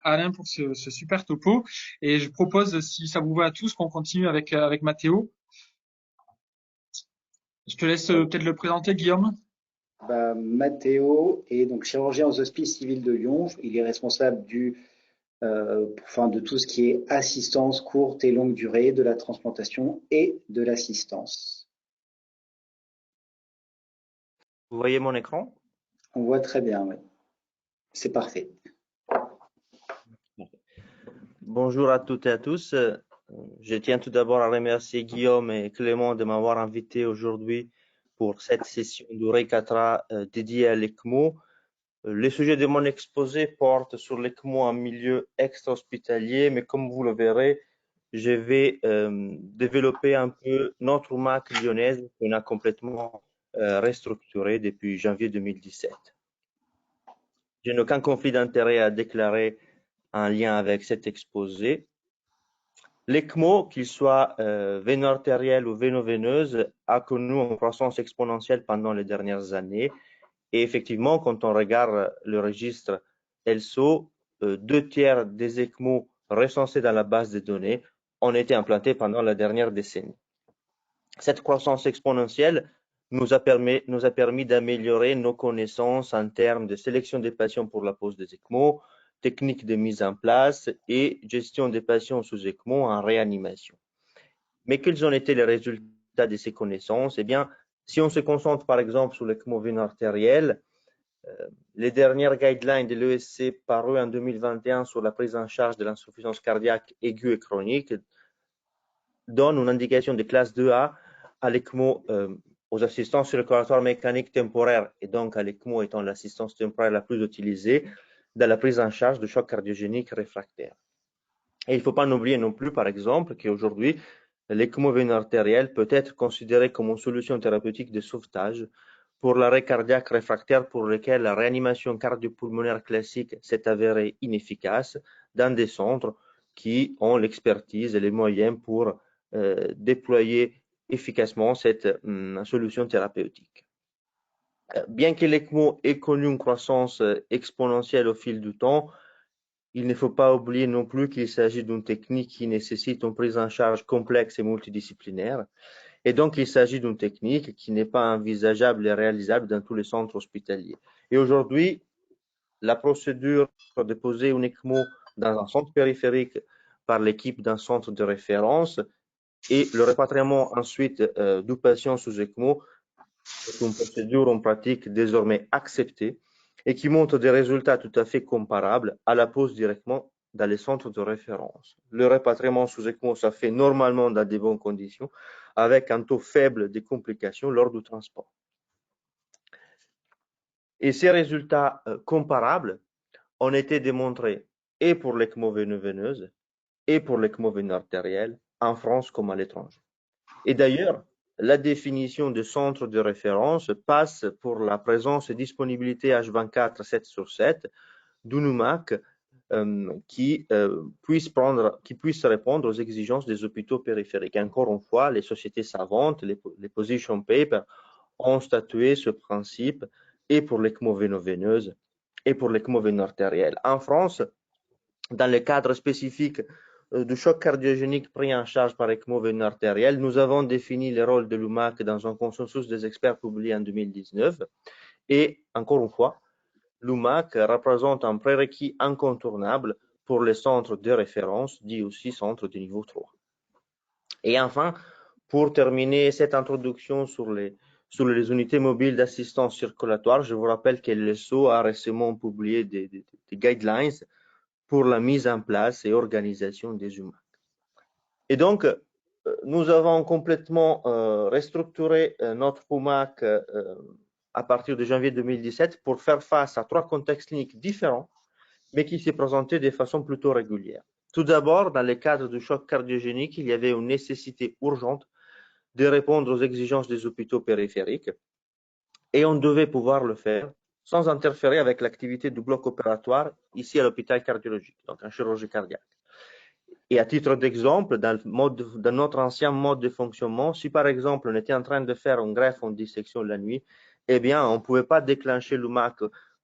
Alain pour ce super topo. Et je propose, si ça vous va à tous, qu'on continue avec Mathéo. Je te laisse peut-être le présenter, Guillaume. Matteo est donc chirurgien aux Hospices civils de Lyon. Il est responsable de tout ce qui est assistance courte et longue durée, de la transplantation et de l'assistance. Vous voyez mon écran? On voit très bien, oui. C'est parfait. Bonjour à toutes et à tous. Je tiens tout d'abord à remercier Guillaume et Clément de m'avoir invité aujourd'hui pour cette session du RECATRA dédiée à l'ECMO. Le sujet de mon exposé porte sur l'ECMO en milieu extra-hospitalier, mais comme vous le verrez, je vais développer un peu notre MAC lyonnaise qu'on a complètement restructurée depuis janvier 2017. Je n'ai aucun conflit d'intérêt à déclarer en lien avec cet exposé. L'ECMO, qu'il soit véno-artérielle ou véno-veineuse, a connu une croissance exponentielle pendant les dernières années. Et effectivement, quand on regarde le registre ELSO, 2/3 des ECMO recensés dans la base de données ont été implantés pendant la dernière décennie. Cette croissance exponentielle nous a permis d'améliorer nos connaissances en termes de sélection des patients pour la pose des ECMO, techniques de mise en place et gestion des patients sous ECMO en réanimation. Mais quels ont été les résultats de ces connaissances? Eh bien, si on se concentre par exemple sur l'ECMO véno-artérielle, les dernières guidelines de l'ESC parues en 2021 sur la prise en charge de l'insuffisance cardiaque aiguë et chronique donnent une indication de classe 2A à l'ECMO aux assistances circulatoires mécaniques temporaires et donc à l'ECMO étant l'assistance temporaire la plus utilisée dans la prise en charge de choc cardiogénique réfractaire. Et il ne faut pas oublier non plus, par exemple, qu'aujourd'hui, l'ECMO véno-artérielle peut être considéré comme une solution thérapeutique de sauvetage pour l'arrêt cardiaque réfractaire pour lequel la réanimation cardiopulmonaire classique s'est avérée inefficace dans des centres qui ont l'expertise et les moyens pour déployer efficacement cette solution thérapeutique. Bien que l'ECMO ait connu une croissance exponentielle au fil du temps, il ne faut pas oublier non plus qu'il s'agit d'une technique qui nécessite une prise en charge complexe et multidisciplinaire. Et donc, il s'agit d'une technique qui n'est pas envisageable et réalisable dans tous les centres hospitaliers. Et aujourd'hui, la procédure de poser une ECMO dans un centre périphérique par l'équipe d'un centre de référence et le rapatriement ensuite du patient sous ECMO est une procédure en pratique désormais acceptée et qui montre des résultats tout à fait comparables à la pose directement dans les centres de référence. Le rapatriement sous ECMO, ça fait normalement dans de bonnes conditions, avec un taux faible de complications lors du transport. Et ces résultats comparables ont été démontrés et pour l'ECMO veineuse et pour l'ECMO véno-artérielle, en France comme à l'étranger. Et d'ailleurs, la définition de centre de référence passe pour la présence et disponibilité H24 7 sur 7 d'une MAC qui puisse répondre aux exigences des hôpitaux périphériques. Encore une fois, les sociétés savantes, les position papers ont statué ce principe et pour l'ECMO véno-veineuse et pour l'ECMO véno-artérielle. En France, dans le cadre spécifique du choc cardiogénique pris en charge par ECMO véno-artérielle, nous avons défini le rôle de l'UMAC dans un consensus des experts publié en 2019. Et encore une fois, l'UMAC représente un prérequis incontournable pour les centres de référence, dit aussi centres de niveau 3. Et enfin, pour terminer cette introduction sur les unités mobiles d'assistance circulatoire, je vous rappelle que l'ESO a récemment publié des guidelines pour la mise en place et organisation des UMAC. Et donc, nous avons complètement restructuré notre UMAC à partir de janvier 2017 pour faire face à 3 contextes cliniques différents, mais qui s'est présenté de façon plutôt régulière. Tout d'abord, dans le cadre du choc cardiogénique, il y avait une nécessité urgente de répondre aux exigences des hôpitaux périphériques et on devait pouvoir le faire sans interférer avec l'activité du bloc opératoire ici à l'hôpital cardiologique, donc en chirurgie cardiaque. Et à titre d'exemple, dans notre ancien mode de fonctionnement, si par exemple on était en train de faire une greffe en dissection la nuit, eh bien on ne pouvait pas déclencher l'UMAC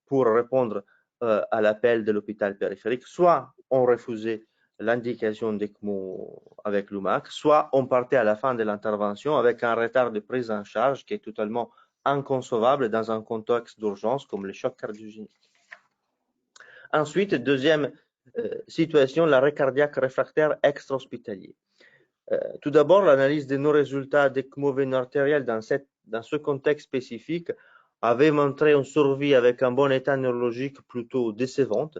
pour répondre à l'appel de l'hôpital périphérique, soit on refusait l'indication d'ECMO avec l'UMAC, soit on partait à la fin de l'intervention avec un retard de prise en charge qui est totalement inconcevable dans un contexte d'urgence comme le choc cardiogénique. Ensuite, deuxième situation, l'arrêt cardiaque réfractaire extra-hospitalier. Tout d'abord, l'analyse de nos résultats d'ECMO veiné artériel dans ce contexte spécifique avait montré une survie avec un bon état neurologique plutôt décevante,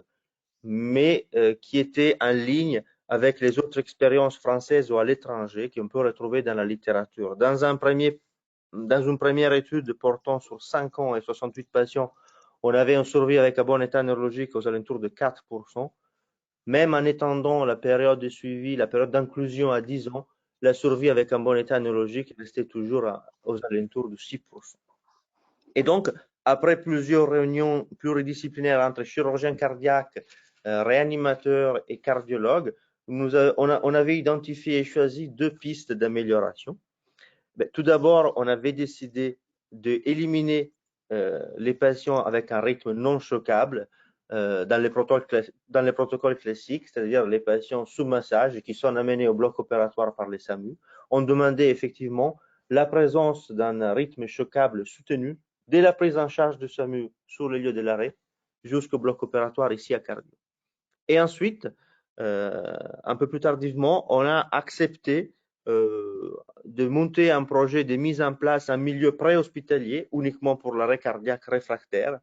mais qui était en ligne avec les autres expériences françaises ou à l'étranger qu'on peut retrouver dans la littérature. Dans une première étude portant sur 5 ans et 68 patients, on avait une survie avec un bon état neurologique aux alentours de 4%. Même en étendant la période de suivi, la période d'inclusion à 10 ans, la survie avec un bon état neurologique restait toujours aux alentours de 6%. Et donc, après plusieurs réunions pluridisciplinaires entre chirurgiens cardiaques, réanimateurs et cardiologues, on avait identifié et choisi 2 pistes d'amélioration. Tout d'abord, on avait décidé d'éliminer les patients avec un rythme non choquable dans les protocoles classiques, c'est-à-dire les patients sous massage qui sont amenés au bloc opératoire par les SAMU. On demandait effectivement la présence d'un rythme choquable soutenu dès la prise en charge du SAMU sur le lieu de l'arrêt jusqu'au bloc opératoire ici à Cardio. Et ensuite, un peu plus tardivement, on a accepté de monter un projet de mise en place un milieu préhospitalier uniquement pour l'arrêt cardiaque réfractaire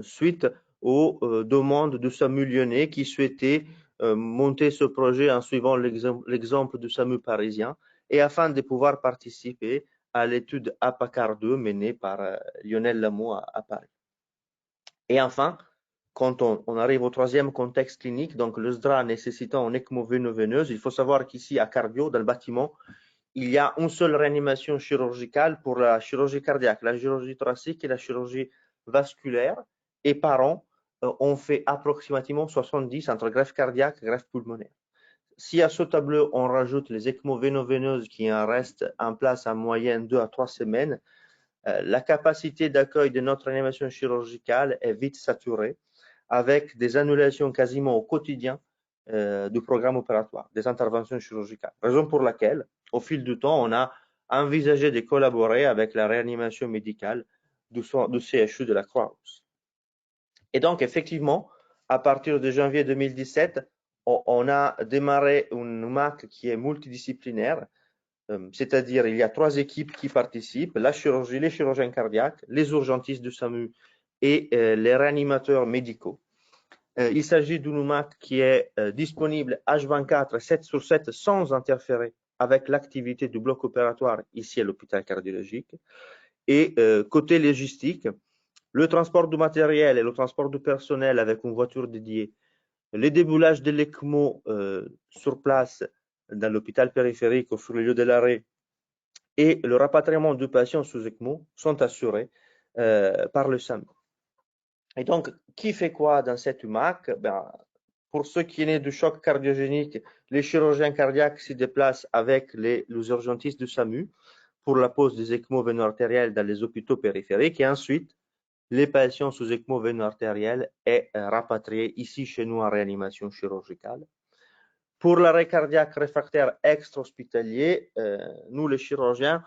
suite aux demandes du SAMU lyonnais qui souhaitait monter ce projet en suivant l'exemple du SAMU parisien et afin de pouvoir participer à l'étude APACAR 2 menée par Lionel Lameau à Paris. Et enfin, quand on arrive au troisième contexte clinique, donc le SDRA nécessitant un ECMO veineuse, il faut savoir qu'ici à Cardio, dans le bâtiment, il y a une seule réanimation chirurgicale pour la chirurgie cardiaque, la chirurgie thoracique et la chirurgie vasculaire. Et par an, on fait approximativement 70 entre greffe cardiaque et greffe pulmonaire. Si à ce tableau, on rajoute les ECMO veineuses qui en restent en place en moyenne 2 à 3 semaines, la capacité d'accueil de notre réanimation chirurgicale est vite saturée avec des annulations quasiment au quotidien du programme opératoire, des interventions chirurgicales. Raison pour laquelle, au fil du temps, on a envisagé de collaborer avec la réanimation médicale du CHU de la Croix-Rousse. Et donc, effectivement, à partir de janvier 2017, on a démarré une MAC qui est multidisciplinaire, c'est-à-dire il y a 3 équipes qui participent, la chirurgie, les chirurgiens cardiaques, les urgentistes du SAMU et les réanimateurs médicaux. Il s'agit d'une MAC qui est disponible H24, 7 sur 7, sans interférer avec l'activité du bloc opératoire ici à l'hôpital cardiologique. Et côté logistique, le transport du matériel et le transport du personnel avec une voiture dédiée, les déboulages de l'ECMO sur place dans l'hôpital périphérique ou sur le lieu de l'arrêt et le rapatriement du patient sous ECMO sont assurés par le SAMU. Et donc, qui fait quoi dans cette UMAC? Pour ceux qui naissent du choc cardiogénique, les chirurgiens cardiaques s'y déplacent avec les urgentistes du SAMU pour la pose des ECMO veiно-artériels dans les hôpitaux périphériques et ensuite, les patients sous ECMO veino-artériel est rapatriés ici chez nous en réanimation chirurgicale. Pour l'arrêt cardiaque réfractaire extra-hospitalier, nous les chirurgiens,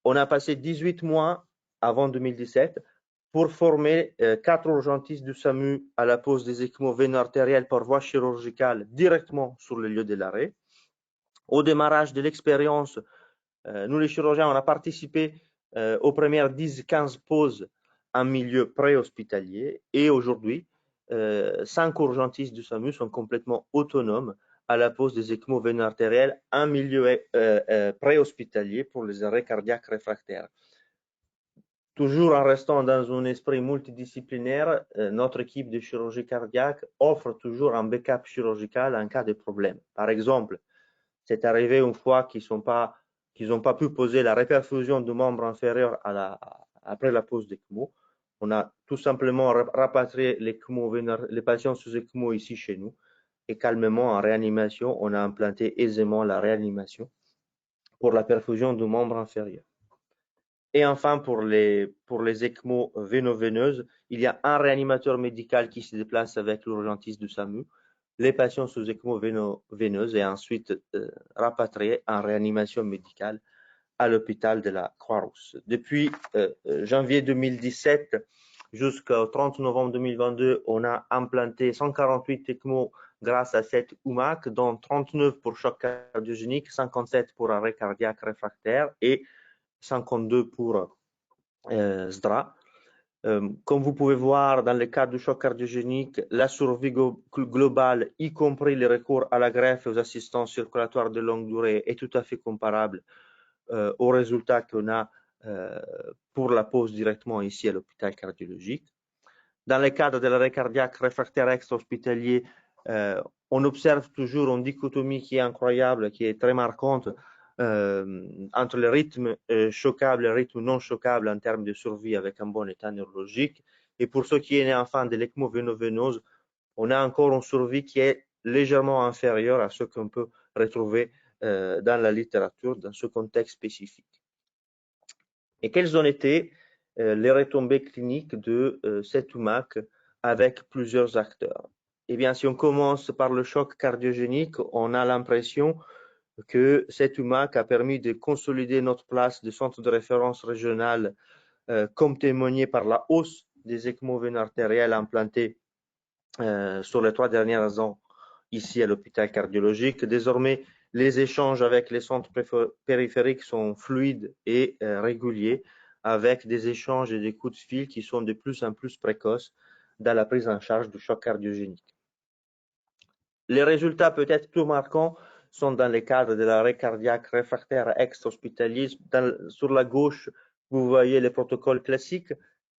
on a passé 18 mois avant 2017 pour former 4 urgentistes du SAMU à la pose des ECMO veino-artériels par voie chirurgicale directement sur le lieu de l'arrêt. Au démarrage de l'expérience, nous les chirurgiens, on a participé aux premières 10-15 pauses en milieu préhospitalier et aujourd'hui, 5 urgentistes du SAMU sont complètement autonomes à la pose des ECMO veino-artériels en milieu préhospitalier pour les arrêts cardiaques réfractaires. Toujours en restant dans un esprit multidisciplinaire, notre équipe de chirurgie cardiaque offre toujours un backup chirurgical en cas de problème. Par exemple, c'est arrivé une fois qu'ils n'ont pas pu poser la réperfusion du membre inférieur après la pose d'ECMO. On a tout simplement rapatrié les patients sous ECMO ici chez nous et calmement en réanimation, on a implanté aisément la réanimation pour la perfusion du membre inférieur. Et enfin, pour les ECMO véno-veineuses, il y a un réanimateur médical qui se déplace avec l'urgentiste du SAMU, les patients sous ECMO véno-veineuse et ensuite rapatriés en réanimation médicale à l'hôpital de la Croix-Rousse. Depuis janvier 2017 jusqu'au 30 novembre 2022, on a implanté 148 ECMO grâce à cette UMAC, dont 39 pour choc cardiogénique, 57 pour arrêt cardiaque réfractaire et 52 pour SDRA. Comme vous pouvez voir, dans le cas du choc cardiogénique, la survie globale, y compris le recours à la greffe et aux assistances circulatoires de longue durée, est tout à fait comparable aux résultats qu'on a pour la pose directement ici à l'hôpital cardiologique. Dans le cadre de l'arrêt cardiaque réfractaire extra-hospitalier, on observe toujours une dichotomie qui est incroyable, qui est très marquante entre le rythme choquable et le rythme non choquable en termes de survie avec un bon état neurologique. Et pour ceux qui est enfant de l'ECMO véno-veineuse, on a encore une survie qui est légèrement inférieure à ce qu'on peut retrouver dans la littérature, dans ce contexte spécifique. Et quelles ont été les retombées cliniques de cette UMAC avec plusieurs acteurs? Eh bien, si on commence par le choc cardiogénique, on a l'impression que cette UMAC a permis de consolider notre place de centre de référence régional, comme témoigné par la hausse des ECMO veineux artériels implantés sur les 3 dernières ans ici à l'hôpital cardiologique. Désormais, les échanges avec les centres périphériques sont fluides et réguliers, avec des échanges et des coups de fil qui sont de plus en plus précoces dans la prise en charge du choc cardiogénique. Les résultats peut-être plus marquants sont dans le cadre de l'arrêt cardiaque réfractaire extra-hospitalier. Sur la gauche, vous voyez les protocoles classiques,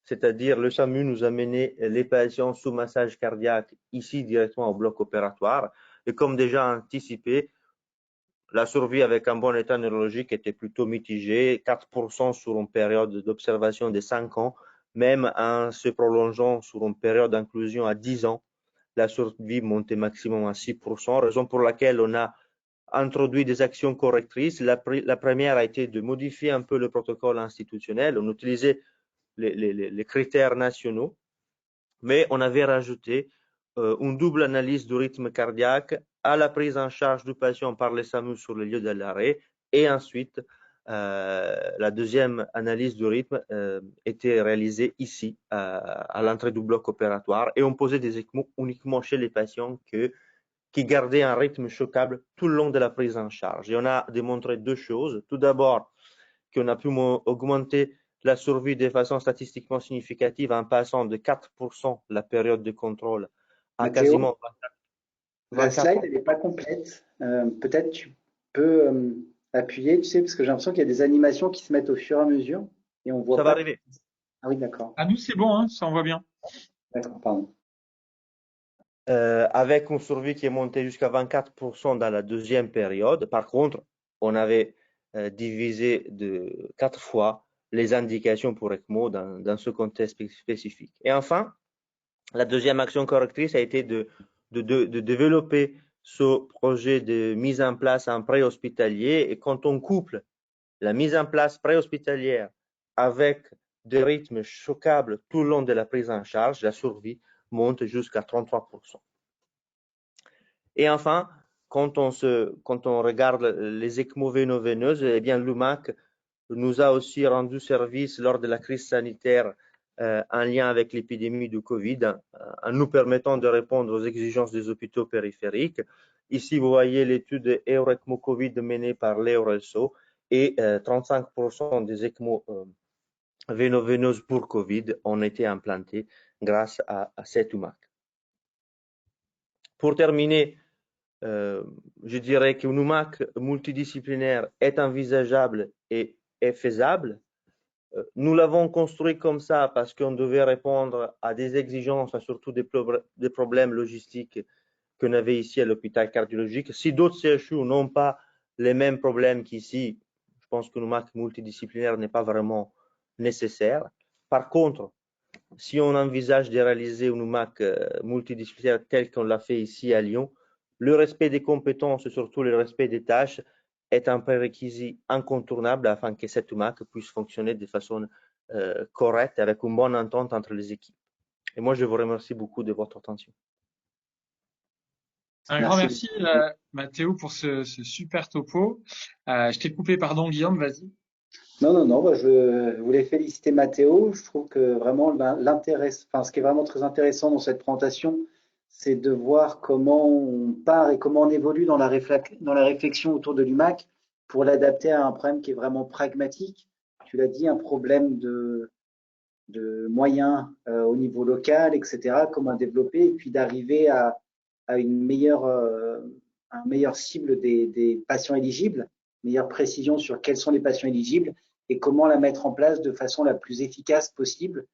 c'est-à-dire le SAMU nous a mené les patients sous massage cardiaque ici directement au bloc opératoire. Et comme déjà anticipé, la survie avec un bon état neurologique était plutôt mitigée, 4% sur une période d'observation de 5 ans, même en se prolongeant sur une période d'inclusion à 10 ans. La survie montait maximum à 6%, raison pour laquelle on a introduit des actions correctrices. La première a été de modifier un peu le protocole institutionnel. On utilisait les critères nationaux, mais on avait rajouté une double analyse du rythme cardiaque à la prise en charge du patient par les SAMU sur le lieu de l'arrêt, et ensuite la deuxième analyse du rythme était réalisée ici à l'entrée du bloc opératoire, et on posait des ECMO uniquement chez les patients qui gardaient un rythme choquable tout le long de la prise en charge. Et on a démontré deux choses. Tout d'abord, qu'on a pu augmenter la survie de façon statistiquement significative en passant de 4% la période de contrôle à Matteo, quasiment 24%. La slide, elle n'est pas complète. Peut-être tu peux appuyer, tu sais, parce que j'ai l'impression qu'il y a des animations qui se mettent au fur et à mesure et on voit Ça pas. va arriver. Ah oui, d'accord. À nous, c'est bon, hein, ça on voit bien. D'accord, pardon. Avec une survie qui est montée jusqu'à 24% dans la deuxième période. Par contre, on avait divisé de 4 fois les indications pour ECMO dans ce contexte spécifique. Et enfin, la deuxième action correctrice a été de développer ce projet de mise en place en préhospitalier. Et quand on couple la mise en place préhospitalière avec des rythmes choquables tout le long de la prise en charge, la survie monte jusqu'à 33%. Et enfin, quand on regarde les ECMO véno-veineuses, eh bien, l'UMAC nous a aussi rendu service lors de la crise sanitaire en lien avec l'épidémie du Covid, en nous permettant de répondre aux exigences des hôpitaux périphériques. Ici, vous voyez l'étude EURECMO Covid menée par l'EURELSO, et 35% des ECMO véno-veineuses pour Covid ont été implantés grâce à cette UMAC. Pour terminer, je dirais qu'une UMAC multidisciplinaire est envisageable et est faisable. Nous l'avons construit comme ça parce qu'on devait répondre à des exigences, surtout des problèmes logistiques qu'on avait ici à l'hôpital cardiologique. Si d'autres CHU n'ont pas les mêmes problèmes qu'ici, je pense qu'une UMAC multidisciplinaire n'est pas vraiment nécessaire. Par contre, si on envisage de réaliser une UMAC multidisciplinaire telle qu'on l'a fait ici à Lyon, le respect des compétences et surtout le respect des tâches est un prérequis incontournable afin que cette UMAC puisse fonctionner de façon correcte avec une bonne entente entre les équipes. Et moi, je vous remercie beaucoup de votre attention. Un grand merci, Mathéo, pour ce super topo. Je t'ai coupé, pardon, Guillaume, vas-y. Non, bah, je voulais féliciter Mathéo. Je trouve que vraiment ce qui est vraiment très intéressant dans cette présentation, c'est de voir comment on part et comment on évolue dans la réflexion autour de l'UMAC pour l'adapter à un problème qui est vraiment pragmatique. Tu l'as dit, un problème de moyens au niveau local, etc. Comment développer et puis d'arriver à une un meilleur cible des patients éligibles, meilleure précision sur quels sont les patients éligibles et comment la mettre en place de façon la plus efficace possible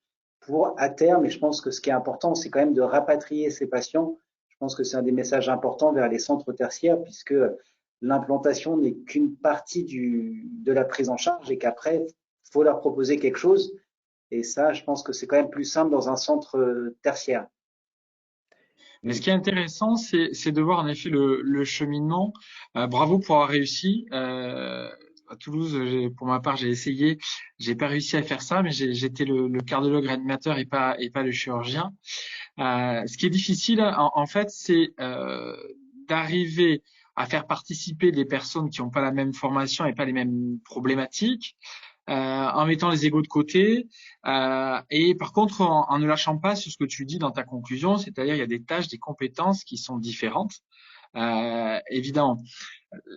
pour, à terme, et je pense que ce qui est important, c'est quand même de rapatrier ces patients. Je pense que c'est un des messages importants vers les centres tertiaires puisque l'implantation n'est qu'une partie de la prise en charge et qu'après, il faut leur proposer quelque chose. Et ça, je pense que c'est quand même plus simple dans un centre tertiaire. Mais ce qui est intéressant, c'est de voir en effet le cheminement. Bravo pour avoir réussi. À Toulouse, pour ma part, j'ai essayé. J'ai pas réussi à faire ça, mais j'étais le cardiologue réanimateur et pas le chirurgien. Ce qui est difficile, en fait, c'est d'arriver à faire participer des personnes qui n'ont pas la même formation et pas les mêmes problématiques, en mettant les égos de côté, et par contre en ne lâchant pas sur ce que tu dis dans ta conclusion, c'est-à-dire il y a des tâches, des compétences qui sont différentes. Évidemment,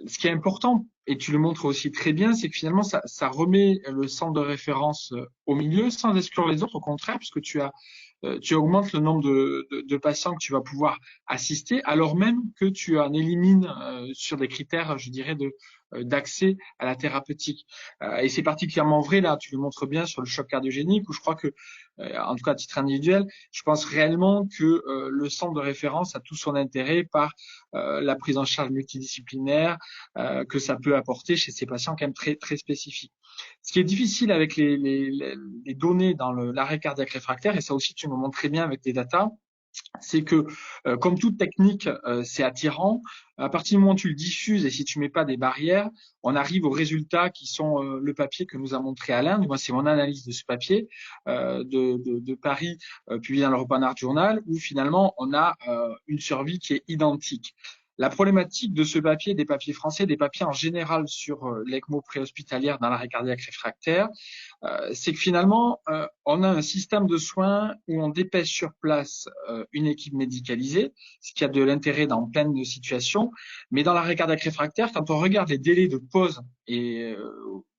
ce qui est important, et tu le montres aussi très bien, c'est que finalement ça remet le centre de référence au milieu sans exclure les autres, au contraire, puisque tu augmentes le nombre de patients que tu vas pouvoir assister, alors même que tu en élimines sur des critères, je dirais, d'accès à la thérapeutique. Et c'est particulièrement vrai là, tu le montres bien sur le choc cardiogénique, où je crois que, en tout cas à titre individuel, je pense réellement que le centre de référence a tout son intérêt par la prise en charge multidisciplinaire que ça peut apporter chez ces patients quand même très très spécifiques. Ce qui est difficile avec les données dans l'arrêt cardiaque réfractaire, et ça aussi tu me montres très bien avec tes datas, c'est que comme toute technique, c'est attirant. À partir du moment où tu le diffuses et si tu mets pas des barrières, on arrive aux résultats qui sont le papier que nous a montré Alain. Moi, c'est mon analyse de ce papier de Paris publié dans l'European Journal, où finalement on a une survie qui est identique. La problématique de ce papier, des papiers français, des papiers en général sur l'ECMO préhospitalière dans l'arrêt cardiaque réfractaire, c'est que finalement, on a un système de soins où on dépêche sur place une équipe médicalisée, ce qui a de l'intérêt dans plein de situations. Mais dans l'arrêt cardiaque réfractaire, quand on regarde les délais de pause et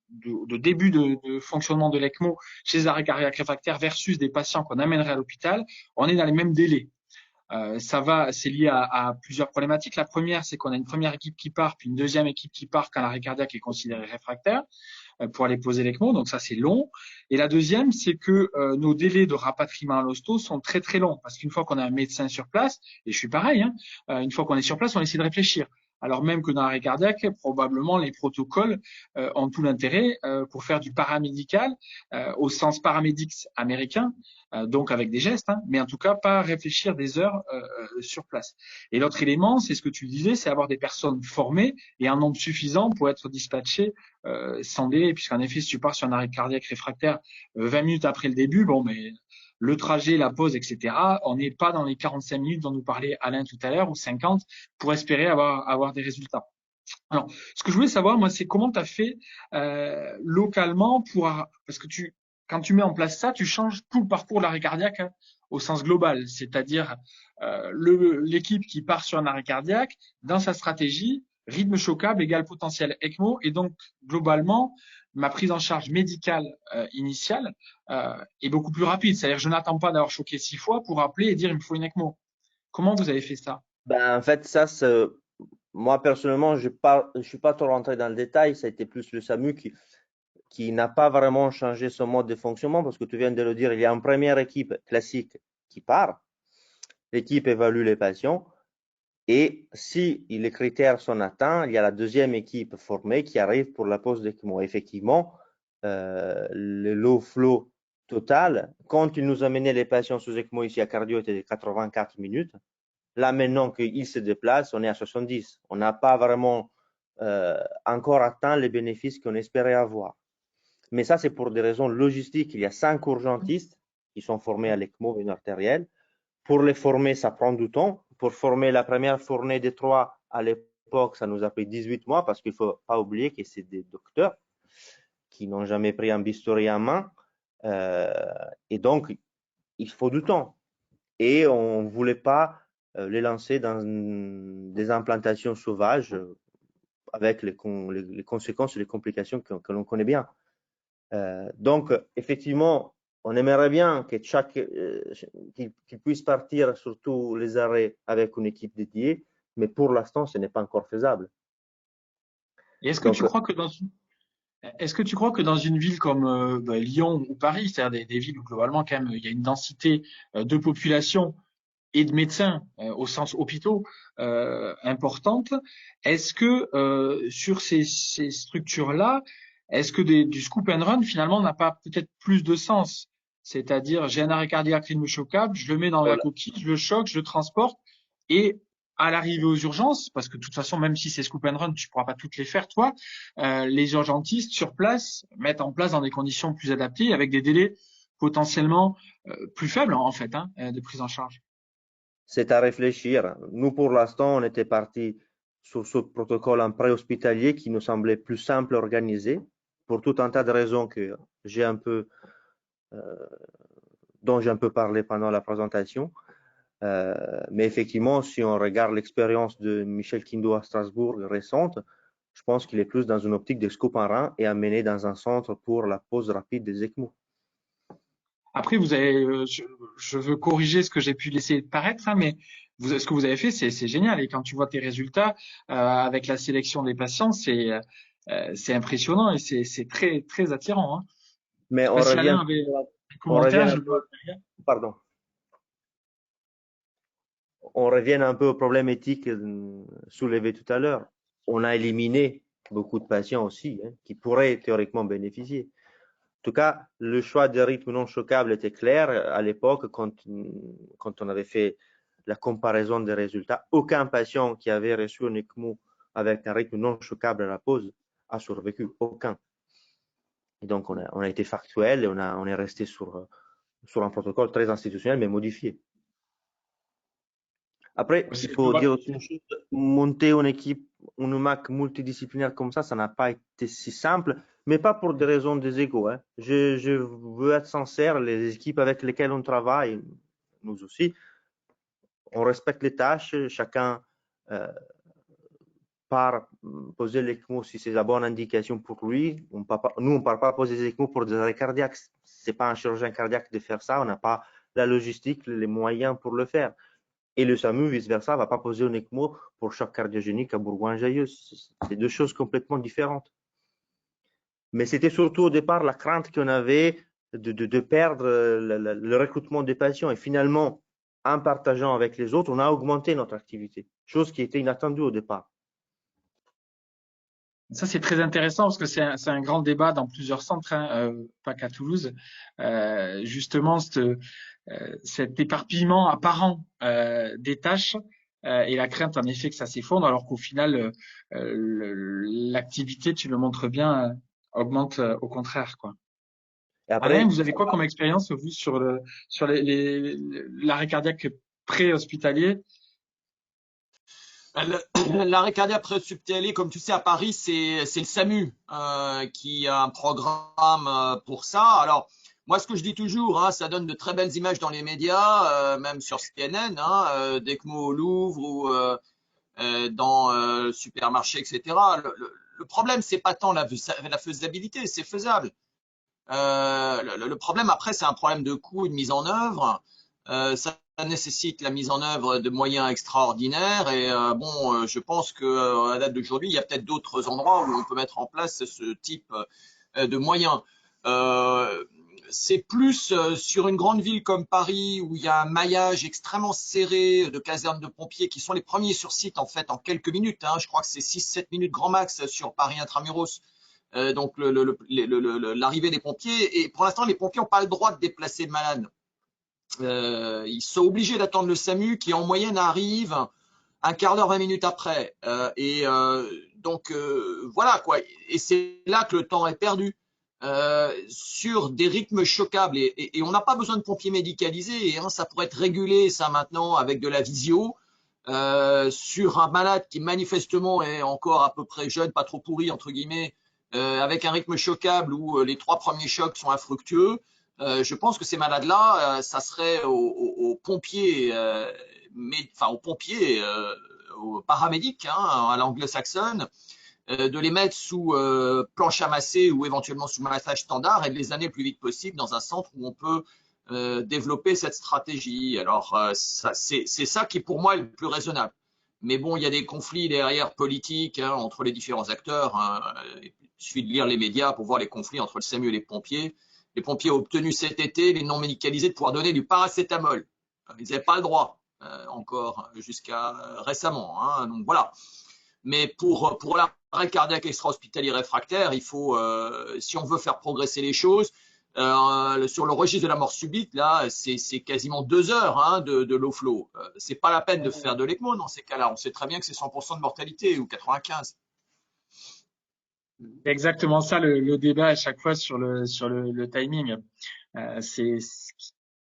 de début de fonctionnement de l'ECMO chez les arrêts cardiaques réfractaires versus des patients qu'on amènerait à l'hôpital, on est dans les mêmes délais. C'est lié à plusieurs problématiques. La première, c'est qu'on a une première équipe qui part, puis une deuxième équipe qui part quand l'arrêt cardiaque est considéré réfractaire pour aller poser l'ECMO, donc ça c'est long. Et la deuxième, c'est que nos délais de rapatriement à l'hosto sont très très longs, parce qu'une fois qu'on a un médecin sur place, et je suis pareil, une fois qu'on est sur place, on essaie de réfléchir. Alors même que dans l'arrêt cardiaque, probablement les protocoles ont tout l'intérêt pour faire du paramédical au sens paramédics américain, donc avec des gestes, mais en tout cas pas réfléchir des heures sur place. Et l'autre élément, c'est ce que tu disais, c'est avoir des personnes formées et un nombre suffisant pour être dispatchées sans délai, puisqu'en effet, si tu pars sur un arrêt cardiaque réfractaire 20 minutes après le début, bon, mais le trajet, la pause, etc., on n'est pas dans les 45 minutes dont nous parlait Alain tout à l'heure, ou 50, pour espérer avoir des résultats. Alors, ce que je voulais savoir, moi, c'est comment tu as fait localement parce que quand tu mets en place ça, tu changes tout le parcours de l'arrêt cardiaque au sens global, c'est-à-dire l'équipe qui part sur un arrêt cardiaque, dans sa stratégie, rythme choquable égale potentiel ECMO, et donc globalement, ma prise en charge médicale initiale est beaucoup plus rapide. C'est-à-dire, je n'attends pas d'avoir choqué 6 fois pour appeler et dire il me faut une ECMO. Comment vous avez fait ça? Ben, en fait, moi personnellement, je suis pas trop rentré dans le détail. Ça a été plus le SAMU qui n'a pas vraiment changé son mode de fonctionnement parce que tu viens de le dire, il y a une première équipe classique qui part. L'équipe évalue les patients. Et si les critères sont atteints, il y a la deuxième équipe formée qui arrive pour la pose d'ECMO. Effectivement, le low flow total, quand il nous amenait les patients sous ECMO ici à cardio, était de 84 minutes. Là, maintenant qu'il se déplace, on est à 70. On n'a pas vraiment encore atteint les bénéfices qu'on espérait avoir. Mais ça, c'est pour des raisons logistiques. Il y a 5 urgentistes qui sont formés à l'ECMO veiné artérielle. Pour les former, ça prend du temps. Pour former la première fournée des 3 à l'époque, ça nous a pris 18 mois parce qu'il ne faut pas oublier que c'est des docteurs qui n'ont jamais pris un bistouri en main. Et donc, il faut du temps. Et on ne voulait pas les lancer dans des implantations sauvages avec les conséquences et les complications que l'on connaît bien. Donc, effectivement, on aimerait bien que qu'ils puissent partir sur tous les arrêts avec une équipe dédiée, mais pour l'instant, ce n'est pas encore faisable. Et est-ce que tu crois que dans une ville comme Lyon ou Paris, c'est-à-dire des villes où globalement quand même il y a une densité de population et de médecins au sens hôpitaux importante, est-ce que sur ces structures-là, est-ce que du scoop and run finalement n'a pas peut-être plus de sens? C'est-à-dire j'ai un arrêt cardiaque rythme choquable, je le mets dans la coquille, je le choque, je le transporte et à l'arrivée aux urgences, parce que de toute façon, même si c'est scoop and run, tu pourras pas toutes les faire, toi, les urgentistes sur place mettent en place dans des conditions plus adaptées, avec des délais potentiellement plus faibles, en fait, de prise en charge. C'est à réfléchir. Nous, pour l'instant, on était parti sur ce protocole en préhospitalier qui nous semblait plus simple à organiser pour tout un tas de raisons que dont j'ai un peu parlé pendant la présentation. Mais effectivement, si on regarde l'expérience de Michel Kindo à Strasbourg récente, je pense qu'il est plus dans une optique de scoop en rein et amené dans un centre pour la pose rapide des ECMO. Après, vous avez, je veux corriger ce que j'ai pu laisser paraître, mais ce que vous avez fait, c'est génial. Et quand tu vois tes résultats avec la sélection des patients, c'est impressionnant et c'est très très attirant. Mais Je sais on pas si revient, Alain avait des commentaires, je le vois derrière. Pardon. On revient un peu au problème éthique soulevé tout à l'heure. On a éliminé beaucoup de patients aussi qui pourraient théoriquement bénéficier. En tout cas, le choix de rythme non choquable était clair à l'époque quand on avait fait la comparaison des résultats. Aucun patient qui avait reçu un ECMO avec un rythme non choquable à la pause a survécu. Aucun. Et donc, on a été factuel et on est resté sur un protocole très institutionnel mais modifié. Après, il faut dire aussi une chose, monter une équipe, une MAC multidisciplinaire comme ça n'a pas été si simple, mais pas pour des raisons des égos. Je veux être sincère, les équipes avec lesquelles on travaille, nous aussi, on respecte les tâches, chacun part poser l'ECMO si c'est la bonne indication pour lui. Nous, on ne part pas poser les ECMO pour des arrêts cardiaques. Ce n'est pas un chirurgien cardiaque de faire ça, on n'a pas la logistique, les moyens pour le faire. Et le SAMU, vice-versa, ne va pas poser un ECMO pour choc cardiogénique à Bourgoin-Jallieu. C'est deux choses complètement différentes. Mais c'était surtout au départ la crainte qu'on avait de perdre le recrutement des patients. Et finalement, en partageant avec les autres, on a augmenté notre activité, chose qui était inattendue au départ. Ça, c'est très intéressant parce que c'est un grand débat dans plusieurs centres, pas qu'à Toulouse. Justement, cet éparpillement apparent des tâches et la crainte en effet que ça s'effondre, alors qu'au final, l'activité, tu le montres bien, augmente au contraire, quoi. Et après, Alain, vous avez quoi comme expérience, vous, sur l'arrêt cardiaque pré-hospitalier? L'arrêt cardiaque pré-hospitalier, comme tu sais, à Paris, c'est le SAMU qui a un programme pour ça. Alors, moi, ce que je dis toujours, ça donne de très belles images dans les médias, même sur CNN, d'ECMO au Louvre ou dans le supermarché, etc. Le problème, c'est pas tant la faisabilité, c'est faisable. Le problème après, c'est un problème de coût et de mise en œuvre. Ça nécessite la mise en œuvre de moyens extraordinaires et je pense que à la date d'aujourd'hui, il y a peut-être d'autres endroits où on peut mettre en place ce type de moyens. C'est plus sur une grande ville comme Paris où il y a un maillage extrêmement serré de casernes de pompiers qui sont les premiers sur site en fait en quelques minutes. Je crois que c'est 6-7 minutes grand max sur Paris Intramuros. Donc l'arrivée des pompiers. Et pour l'instant, les pompiers n'ont pas le droit de déplacer le malade. Ils sont obligés d'attendre le SAMU qui en moyenne arrive un quart d'heure, 20 minutes après. Donc voilà quoi. Et c'est là que le temps est perdu. Sur des rythmes choquables et on n'a pas besoin de pompiers médicalisés, hein, ça pourrait être régulé ça maintenant avec de la visio sur un malade qui manifestement est encore à peu près jeune, pas trop pourri entre guillemets, avec un rythme choquable où les 3 premiers chocs sont infructueux. Je pense que ces malades-là, ça serait aux pompiers, enfin aux pompiers, aux paramédics hein, à l'anglo-saxonne, de les mettre sous planche à masser ou éventuellement sous massage standard et de les amener le plus vite possible dans un centre où on peut développer cette stratégie. Alors, c'est ça qui pour moi est le plus raisonnable. Mais bon, il y a des conflits derrière politiques hein, entre les différents acteurs. Hein. Il suffit de lire les médias pour voir les conflits entre le SAMU et les pompiers. Les pompiers ont obtenu cet été, les non médicalisés, de pouvoir donner du paracétamol. Ils n'avaient pas le droit encore jusqu'à récemment. Hein. Donc voilà. Mais pour l'arrêt cardiaque extra-hospitalier réfractaire, il faut, si on veut faire progresser les choses, sur le registre de la mort subite, là, c'est quasiment 2 heures hein, de low flow. C'est pas la peine de faire de l'ECMO dans ces cas-là. On sait très bien que c'est 100% de mortalité ou 95. C'est exactement ça le débat à chaque fois sur le timing. C'est ce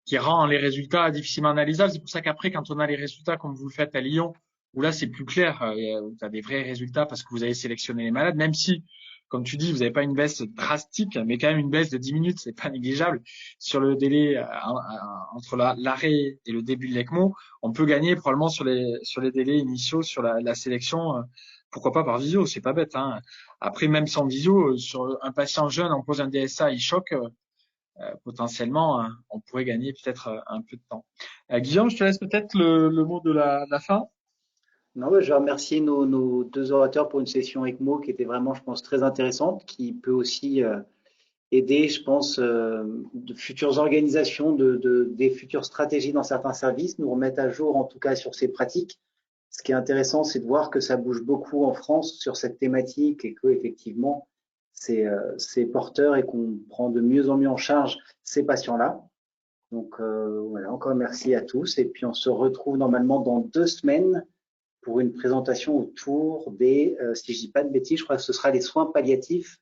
qui rend les résultats difficilement analysables. C'est pour ça qu'après, quand on a les résultats comme vous le faites à Lyon, où là c'est plus clair, vous avez des vrais résultats parce que vous avez sélectionné les malades, même si, comme tu dis, vous n'avez pas une baisse drastique, mais quand même une baisse de 10 minutes, c'est pas négligeable. Sur le délai entre l'arrêt et le début de l'ECMO, on peut gagner probablement sur les délais initiaux, sur la sélection. Pourquoi pas par visio, c'est pas bête. Hein. Après, même sans visio, sur un patient jeune, on pose un DSA, il choque. Potentiellement, hein, on pourrait gagner peut-être un peu de temps. Guillaume, je te laisse peut-être le mot de la fin. Non, ouais, je vais remercier nos 2 orateurs pour une session ECMO qui était vraiment, je pense, très intéressante, qui peut aussi aider, je pense, de futures organisations, des futures stratégies dans certains services, nous remettre à jour en tout cas sur ces pratiques. Ce qui est intéressant, c'est de voir que ça bouge beaucoup en France sur cette thématique et que effectivement c'est porteur et qu'on prend de mieux en mieux en charge ces patients-là. Donc voilà, encore merci à tous et puis on se retrouve normalement dans 2 semaines pour une présentation autour des, si je dis pas de bêtises, je crois que ce sera les soins palliatifs.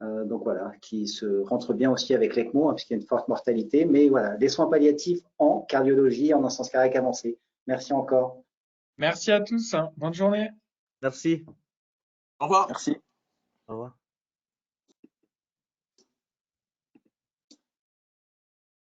Donc voilà, qui se rentre bien aussi avec l'ECMO, hein, puisqu'il y a une forte mortalité. Mais voilà, les soins palliatifs en cardiologie, en insuffisance cardiaque avancée. Merci encore. Merci à tous. Hein. Bonne journée. Merci. Au revoir. Merci. Au revoir.